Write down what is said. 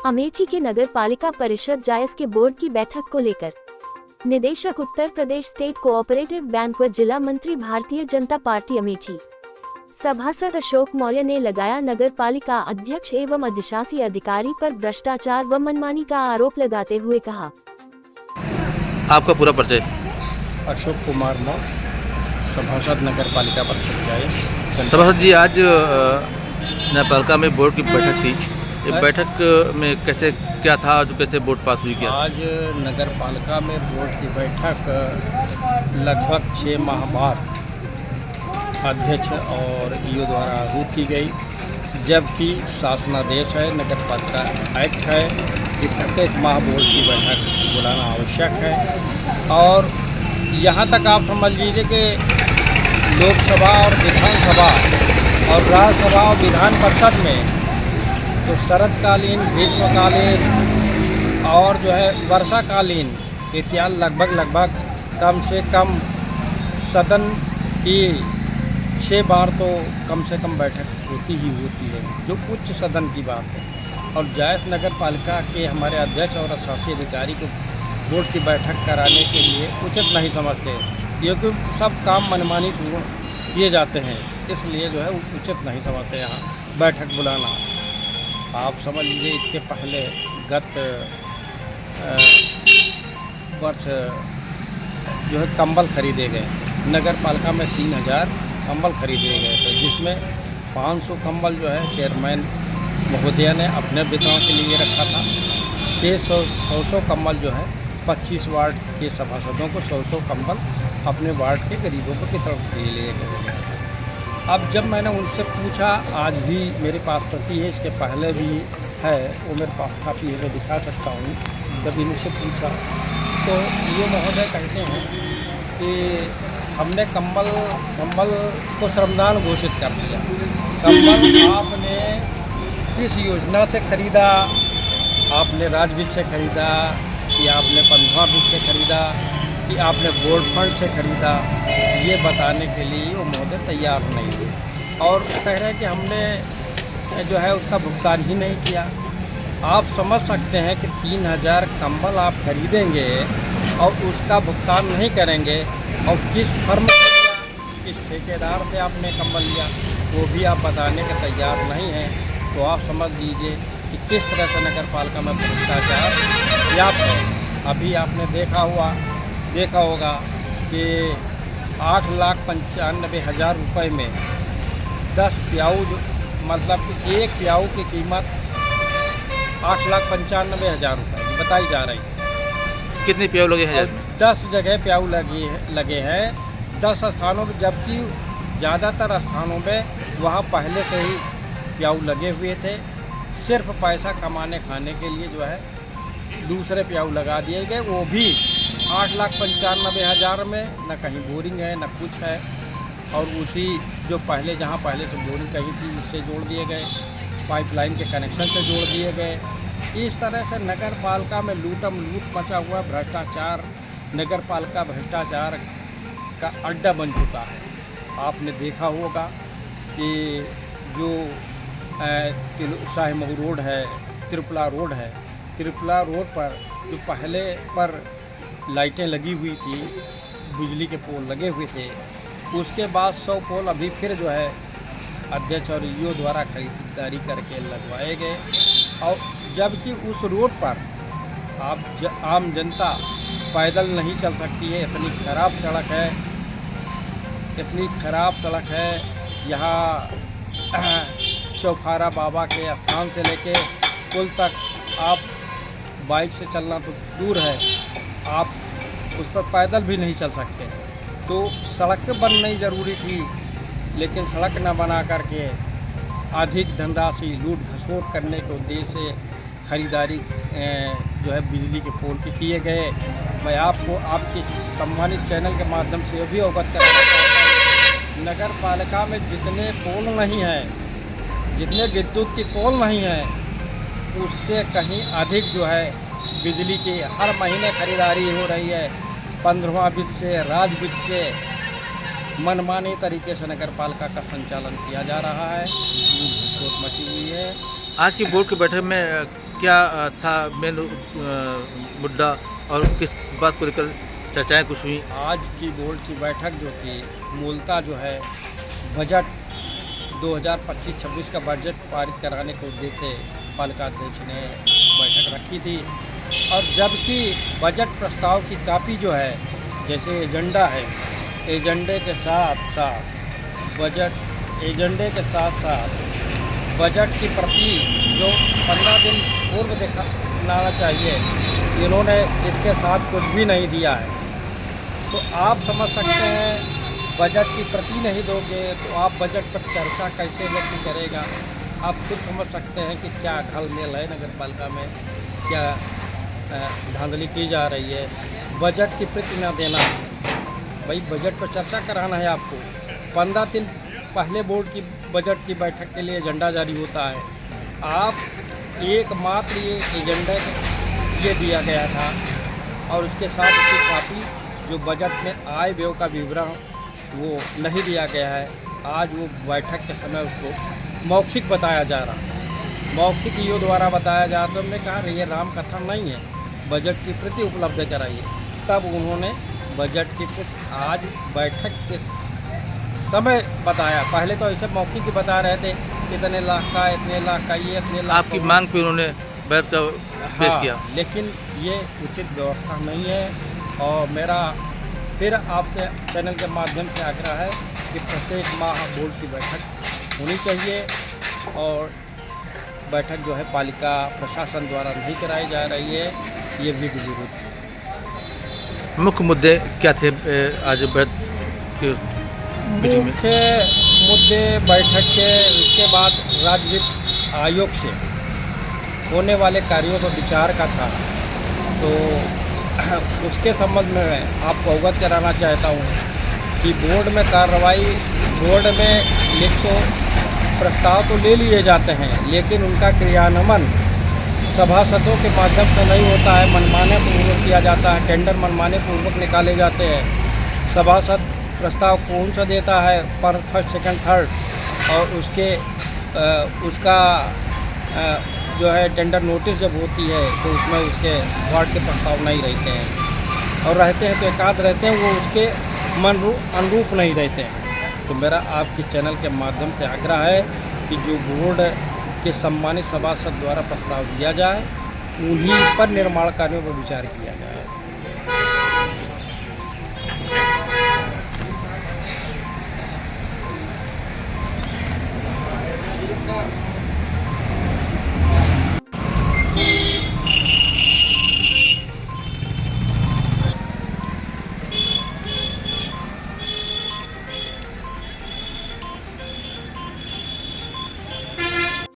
अमेठी के नगर पालिका परिषद जायस के बोर्ड की बैठक को लेकर निदेशक Uttar Pradesh state cooperative banquet जिला मंत्री भारतीय जनता पार्टी अमेठी सभासद अशोक मौर्य ने लगाया नगर पालिका अध्यक्ष एवं अधिशासी अधिकारी पर भ्रष्टाचार व मनमानी का आरोप लगाते हुए कहा। आपका पूरा परिचय। अशोक कुमार मौर्य, सभासद नगर पालिका परिषद जायस। सभासद जी, आज नगरपालिका में बोर्ड की बैठक थी। इस बैठक में कैसे क्या था, जो कैसे बोर्ड पास हुई क्या? आज नगर पालिका में बोर्ड की बैठक लगभग 6 माह बाद अध्यक्ष और ईओ द्वारा आहूत की गई, जबकि शासनादेश है, नगर पालिका एक्ट है कि प्रत्येक माह बोर्ड की बैठक बुलाना आवश्यक है। और यहाँ तक आप समझ लीजिए कि लोकसभा और विधानसभा और राज्यसभा और विधान परिषद में तो शरदकालीन, ग्रीष्मकालीन और जो है वर्षाकालीन इत्यादि लगभग कम से कम सदन की 6 बार तो कम से कम बैठक होती है, जो उच्च सदन की बात है। और जायस नगर पालिका के हमारे अध्यक्ष और शासी अधिकारी को बोर्ड की बैठक कराने के लिए उचित नहीं समझते, क्योंकि सब काम मनमानी पूर्ण किए जाते हैं, इसलिए जो है उचित नहीं समझते यहाँ बैठक बुलाना। आप समझ लीजिए, इसके पहले गत वर्ष जो है कंबल खरीदे गए, नगर पालिका में 3000 कंबल खरीदे गए थे, जिसमें 500 कंबल जो है चेयरमैन महोदय ने अपने वितरण के लिए रखा था। 600 कंबल जो है 25 वार्ड के सभासदों को 100 कंबल अपने वार्ड के गरीबों को वितरण के लिए गए। अब जब मैंने उनसे पूछा, आज भी मेरे पास प्रति है, इसके पहले भी है, वो मेरे पास काफ़ी है, मैं दिखा सकता हूँ। जब इनसे पूछा तो ये महोदय कहते हैं कि हमने कंबल को श्रमदान घोषित कर दिया। कंबल आपने किस योजना से खरीदा? आपने राजवित्त से खरीदा कि आपने 15 वित्त से खरीदा कि आपने बोर्ड फंड से खरीदा? ये बताने के लिए वो महोदय तैयार नहीं थे और कह रहे हैं कि हमने जो है उसका भुगतान ही नहीं किया। आप समझ सकते हैं कि 3000 कंबल आप खरीदेंगे और उसका भुगतान नहीं करेंगे, और किस फर्म से लिया, किस ठेकेदार से आपने कंबल लिया, वो भी आप बताने के तैयार नहीं हैं। तो आप समझ लीजिए कि किस तरह से नगर पालिका में भ्रष्टाचार व्याप्त है। अभी आपने देखा होगा कि 8,95,000 रुपये में 10 प्याऊ, मतलब कि एक प्याऊ की कीमत 8,95,000 रुपये बताई जा रही है। कितने प्याऊ लगे हैं? 10 जगह प्याऊ लगे हैं 10 स्थानों पर, जबकि ज़्यादातर स्थानों में वहाँ पहले से ही प्याऊ लगे हुए थे। सिर्फ पैसा कमाने खाने के लिए जो है दूसरे प्याऊ लगा दिए गए, वो भी 8,95,000 में। न कहीं बोरिंग है न कुछ है, और उसी जो जहाँ पहले से बोरिंग कहीं थी उससे जोड़ दिए गए, पाइपलाइन के कनेक्शन से जोड़ दिए गए। इस तरह से नगर पालिका में लूट मचा हुआ भ्रष्टाचार, नगर पालिका भ्रष्टाचार का अड्डा बन चुका है। आपने देखा होगा कि जो शाहीमऊ रोड है, त्रिपुला रोड पर जो पहले पर लाइटें लगी हुई थी, बिजली के पोल लगे हुए थे, उसके बाद 100 पोल अभी फिर जो है अध्यक्ष और ईओ द्वारा खरीदारी करके लगवाए गए। और जबकि उस रोड पर आम जनता पैदल नहीं चल सकती है, इतनी खराब सड़क है। यहाँ चौखारा बाबा के स्थान से लेके पुल तक आप बाइक से चलना तो दूर है, आप उस पर पैदल भी नहीं चल सकते। तो सड़क बननी ज़रूरी थी, लेकिन सड़क न बना करके अधिक धनराशि लूट घसोट करने के उद्देश्य से खरीदारी जो है बिजली के पोल की किए गए। मैं आपको आपके सम्मानित चैनल के माध्यम से भी अवगत कराना चाहता हूँ, नगर पालिका में जितने पोल नहीं हैं, जितने विद्युत की पोल नहीं हैं, उससे कहीं अधिक जो है बिजली की हर महीने खरीदारी हो रही है। 15वां वित्त से, राज वित्त से मनमाने तरीके से नगर पालिका का संचालन किया जा रहा है। लूट घसोट मची हुई है। आज की बोर्ड की बैठक में क्या था मेन मुद्दा और किस बात को लेकर चर्चाएं कुछ हुई? आज की बोर्ड की बैठक जो थी मूलतः जो है बजट 2025-26 का बजट पारित कराने के उद्देश्य से पालिका अध्यक्ष ने बैठक रखी थी। और जबकि बजट प्रस्ताव की कापी जो है जैसे एजेंडा है, एजेंडे के साथ साथ बजट की प्रति जो 15 दिन पूर्व दिखाना चाहिए, इन्होंने इसके साथ कुछ भी नहीं दिया है। तो आप समझ सकते हैं बजट की प्रति नहीं दोगे तो आप बजट पर चर्चा कैसे व्यक्ति करेगा। आप खुद समझ सकते हैं कि क्या घलमेल है नगर पालिका में, क्या धांधली की जा रही है। बजट की प्रति न देना, भाई बजट पर चर्चा कराना है आपको। 15 दिन पहले बोर्ड की बजट की बैठक के लिए एजेंडा जारी होता है। आप एकमात्र ये एजेंडा ये दिया गया था और उसके साथ उसकी कापी जो बजट में आय व्यय का विवरण वो नहीं दिया गया है। आज वो बैठक के समय उसको मौखिक बताया जा रहा है, मौखिक ईओ द्वारा बताया जा रहा। तो हमने कहा ये राम कथा नहीं है, बजट की प्रति उपलब्ध कराइए। तब उन्होंने बजट की प्रति आज बैठक के समय बताया। पहले तो ऐसे मौखिक ही बता रहे थे कितने लाख का, इतने लाख का, ये इतने लाख। आपकी मांग पे उन्होंने बजट का पेश किया, लेकिन ये उचित व्यवस्था नहीं है। और मेरा फिर आपसे चैनल के माध्यम से आग्रह है कि प्रत्येक माह बोर्ड की बैठक होनी चाहिए और बैठक जो है पालिका प्रशासन द्वारा नहीं कराई जा रही है, ये विधि विरुद्ध है। मुख्य मुद्दे क्या थे आज बजट की मीटिंग में? मुख्य मुद्दे बैठक के उसके बाद राज्य वित्त आयोग से होने वाले कार्यों पर विचार का था। तो उसके संबंध में मैं आपको अवगत कराना चाहता हूँ कि बोर्ड में कार्रवाई, बोर्ड में लिखित प्रस्ताव तो ले लिए जाते हैं लेकिन उनका क्रियान्वयन सभासदों के माध्यम से नहीं होता है। मनमाने पूर्वक किया जाता है, टेंडर मनमाने पूर्वक निकाले जाते हैं। सभासद प्रस्ताव कौन सा देता है पर फर्स्ट सेकंड थर्ड, और उसका जो है टेंडर नोटिस जब होती है तो उसमें उसके वार्ड के प्रस्ताव नहीं रहते हैं, और रहते हैं तो एकाध रहते हैं, वो उसके अनुरूप नहीं रहते हैं। तो मेरा आपके चैनल के माध्यम से आग्रह है कि जो बोर्ड के सम्मानित सभासद द्वारा प्रस्ताव दिया जाए उन्हीं पर निर्माण कार्यों पर विचार किया जाए।